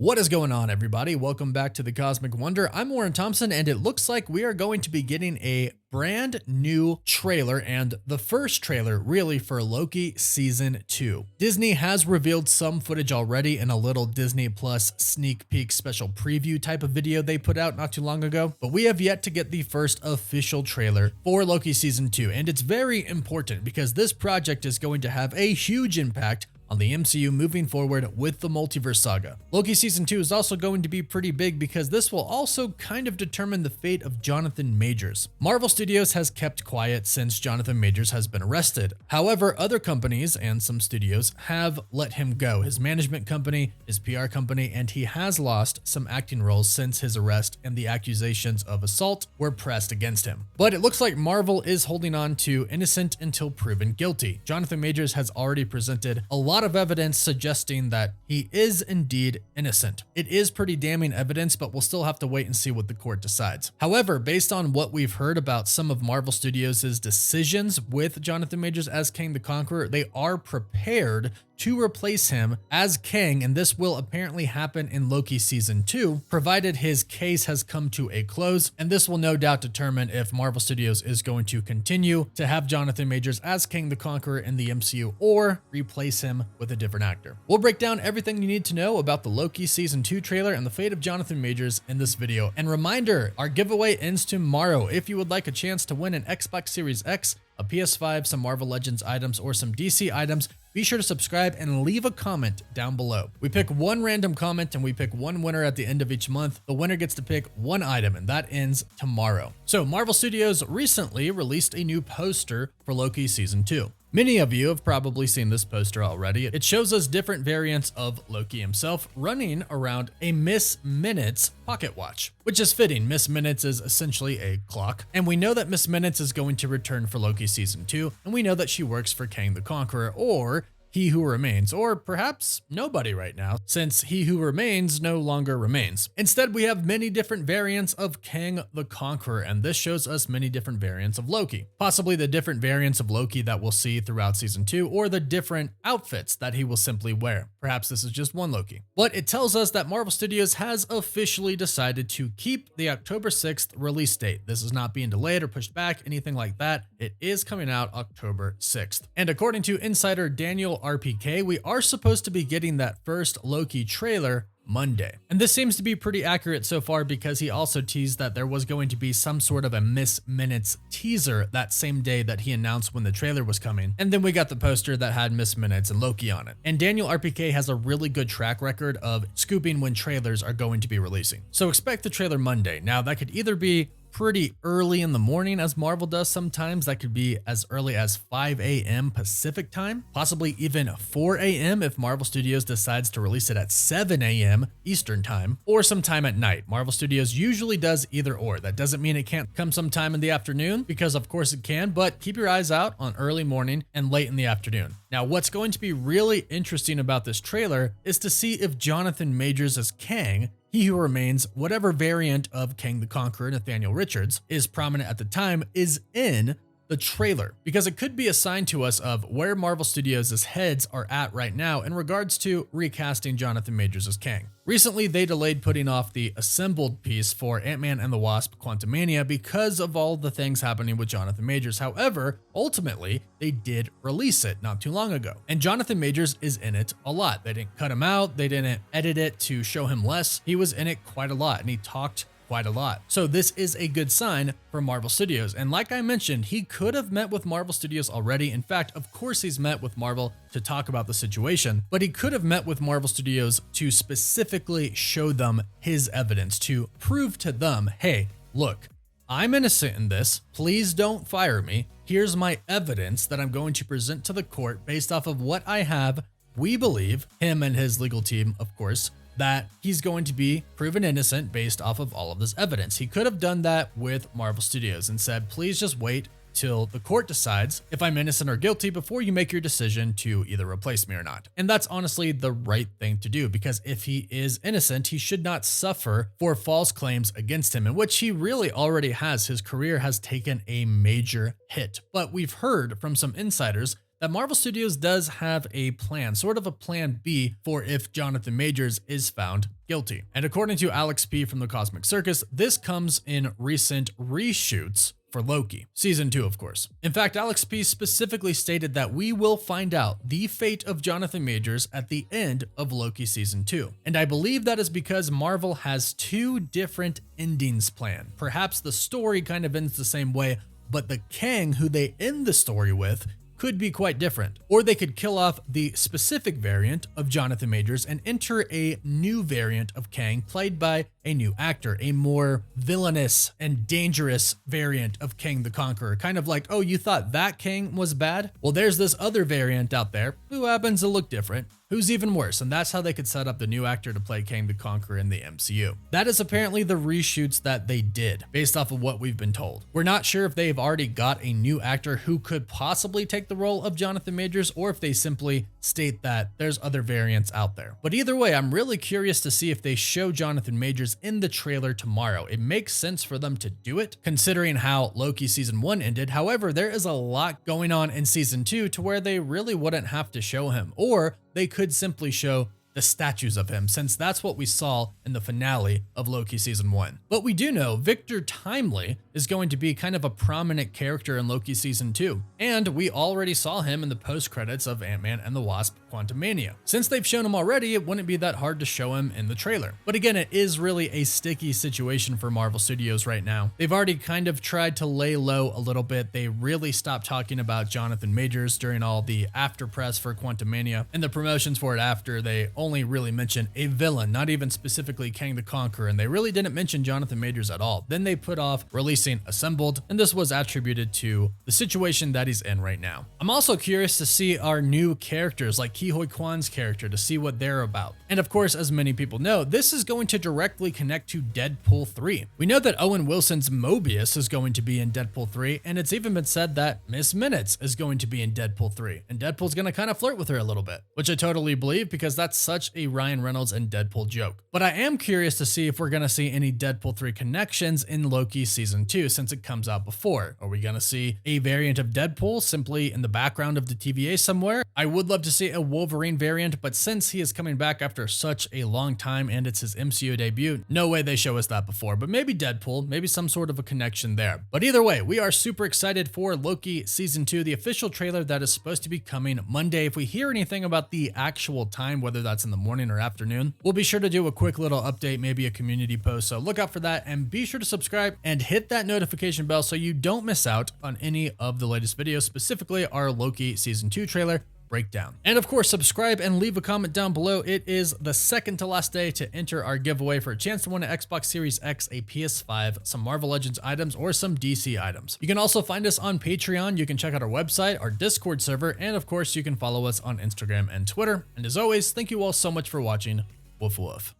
What is going on, everybody? Welcome back to the Cosmic Wonder. I'm Warren Thompson, and it looks like we are going to be getting a brand new trailer, and the first trailer really for Loki Season 2. Disney has revealed some footage already in a little Disney Plus sneak peek special preview type of video they put out not too long ago, but we have yet to get the first official trailer for Loki Season 2, and it's very important because this project is going to have a huge impact on the MCU moving forward with the multiverse saga. Loki Season 2 is also going to be pretty big because this will also kind of determine the fate of Jonathan Majors. Marvel Studios has kept quiet since Jonathan Majors has been arrested. However, other companies and some studios have let him go. His management company, his PR company, and he has lost some acting roles since his arrest and the accusations of assault were pressed against him. But it looks like Marvel is holding on to innocent until proven guilty. Jonathan Majors has already presented a lot of evidence suggesting that he is indeed innocent. It is pretty damning evidence, but we'll still have to wait and see what the court decides. However, based on what we've heard about some of Marvel Studios' decisions with Jonathan Majors as Kang the Conqueror, they are prepared to replace him as Kang, and this will apparently happen in Loki Season 2, provided his case has come to a close, and this will no doubt determine if Marvel Studios is going to continue to have Jonathan Majors as Kang the Conqueror in the MCU or replace him with a different actor. We'll break down everything you need to know about the Loki Season 2 trailer and the fate of Jonathan Majors in this video. And reminder, our giveaway ends tomorrow. If you would like a chance to win an Xbox Series X, a PS5, some Marvel Legends items, or some DC items, be sure to subscribe and leave a comment down below. We pick one random comment and we pick one winner at the end of each month. The winner gets to pick one item, and that ends tomorrow. So Marvel Studios recently released a new poster for Loki Season 2. Many of you have probably seen this poster already. It shows us different variants of Loki himself running around a Miss Minutes pocket watch, which is fitting. Miss Minutes is essentially a clock, and we know that Miss Minutes is going to return for Loki Season 2, and we know that she works for Kang the Conqueror, or He Who Remains, or perhaps nobody right now, since He Who Remains no longer remains. Instead, we have many different variants of Kang the Conqueror, and this shows us many different variants of Loki. Possibly the different variants of Loki that we'll see throughout Season 2, or the different outfits that he will simply wear. Perhaps this is just one Loki. But it tells us that Marvel Studios has officially decided to keep the October 6th release date. This is not being delayed or pushed back, anything like that. It is coming out October 6th. And according to insider Daniel RPK, we are supposed to be getting that first Loki trailer Monday. And this seems to be pretty accurate so far because he also teased that there was going to be some sort of a Miss Minutes teaser that same day that he announced when the trailer was coming. And then we got the poster that had Miss Minutes and Loki on it. And Daniel RPK has a really good track record of scooping when trailers are going to be releasing. So expect the trailer Monday. Now that could either be pretty early in the morning, as Marvel does sometimes. That could be as early as 5 a.m. Pacific time, possibly even 4 a.m. if Marvel Studios decides to release it at 7 a.m. Eastern time, or sometime at night. Marvel Studios usually does either or. That doesn't mean it can't come sometime in the afternoon, because of course it can, but keep your eyes out on early morning and late in the afternoon. Now, what's going to be really interesting about this trailer is to see if Jonathan Majors as Kang, He Who Remains, whatever variant of Kang the Conqueror, Nathaniel Richards, is prominent at the time, is in the trailer, because it could be a sign to us of where Marvel Studios' heads are at right now in regards to recasting Jonathan Majors as Kang. Recently, they delayed putting off the assembled piece for Ant-Man and the Wasp: Quantumania because of all the things happening with Jonathan Majors. However, ultimately, they did release it not too long ago. And Jonathan Majors is in it a lot. They didn't cut him out. They didn't edit it to show him less. He was in it quite a lot, and he talked quite a lot. So this is a good sign for Marvel Studios. And like I mentioned, he could have met with Marvel Studios already. In fact, of course he's met with Marvel to talk about the situation, but he could have met with Marvel Studios to specifically show them his evidence, to prove to them, hey, look, I'm innocent in this. Please don't fire me. Here's my evidence that I'm going to present to the court based off of what I have. We believe, him and his legal team, of course, that he's going to be proven innocent based off of all of this evidence. He could have done that with Marvel Studios and said, please just wait till the court decides if I'm innocent or guilty before you make your decision to either replace me or not. And that's honestly the right thing to do, because if he is innocent, he should not suffer for false claims against him, in which he really already has. His career has taken a major hit. But we've heard from some insiders that Marvel Studios does have a plan, sort of a plan B for if Jonathan Majors is found guilty. And according to Alex P from the Cosmic Circus, this comes in recent reshoots for Loki. Season 2, of course. In fact, Alex P specifically stated that we will find out the fate of Jonathan Majors at the end of Loki Season 2. And I believe that is because Marvel has two different endings planned. Perhaps the story kind of ends the same way, but the Kang who they end the story with could be quite different. Or they could kill off the specific variant of Jonathan Majors and enter a new variant of Kang played by a new actor, a more villainous and dangerous variant of Kang the Conqueror. Kind of like, oh, you thought that Kang was bad? Well, there's this other variant out there who happens to look different, who's even worse, and that's how they could set up the new actor to play Kang the Conqueror in the MCU. That is apparently the reshoots that they did, based off of what we've been told. We're not sure if they've already got a new actor who could possibly take the role of Jonathan Majors, or if they simply state that there's other variants out there. But either way, I'm really curious to see if they show Jonathan Majors in the trailer tomorrow. It makes sense for them to do it, considering how Loki Season 1 ended. However, there is a lot going on in Season 2 to where they really wouldn't have to show him, or they could simply show the statues of him, since that's what we saw in the finale of Loki Season 1. But we do know Victor Timely is going to be kind of a prominent character in Loki Season 2, and we already saw him in the post-credits of Ant-Man and the Wasp: Quantumania. Since they've shown him already, it wouldn't be that hard to show him in the trailer. But again, it is really a sticky situation for Marvel Studios right now. They've already kind of tried to lay low a little bit. They really stopped talking about Jonathan Majors during all the after press for Quantumania, and the promotions for it after. They only really mentioned a villain, not even specifically Kang the Conqueror, and they really didn't mention Jonathan Majors at all. Then they put off releasing Assembled, and this was attributed to the situation that he's in right now. I'm also curious to see our new characters, like Ke Huy Quan's character, to see what they're about. And of course, as many people know, this is going to directly connect to Deadpool 3. We know that Owen Wilson's Mobius is going to be in Deadpool 3, and it's even been said that Miss Minutes is going to be in Deadpool 3, and Deadpool's going to kind of flirt with her a little bit, which I totally believe because that's such a Ryan Reynolds and Deadpool joke. But I am curious to see if we're going to see any Deadpool 3 connections in Loki Season 2 since it comes out before. Are we going to see a variant of Deadpool simply in the background of the TVA somewhere? I would love to see a Wolverine variant, but since he is coming back after such a long time and it's his MCU debut, no way they show us that before. But maybe Deadpool, maybe some sort of a connection there. But either way, we are super excited for Loki Season 2, the official trailer that is supposed to be coming Monday. If we hear anything about the actual time, whether that's in the morning or afternoon, we'll be sure to do a quick little update, maybe a community post. So look out for that, and be sure to subscribe and hit that notification bell so you don't miss out on any of the latest videos, specifically our Loki Season 2 trailer breakdown. And of course, subscribe and leave a comment down below. It is the second to last day to enter our giveaway for a chance to win an Xbox Series X, a PS5, some Marvel Legends items, or some DC items. You can also find us on Patreon. You can check out our website, our Discord server, and of course, you can follow us on Instagram and Twitter. And as always, thank you all so much for watching. Woof woof.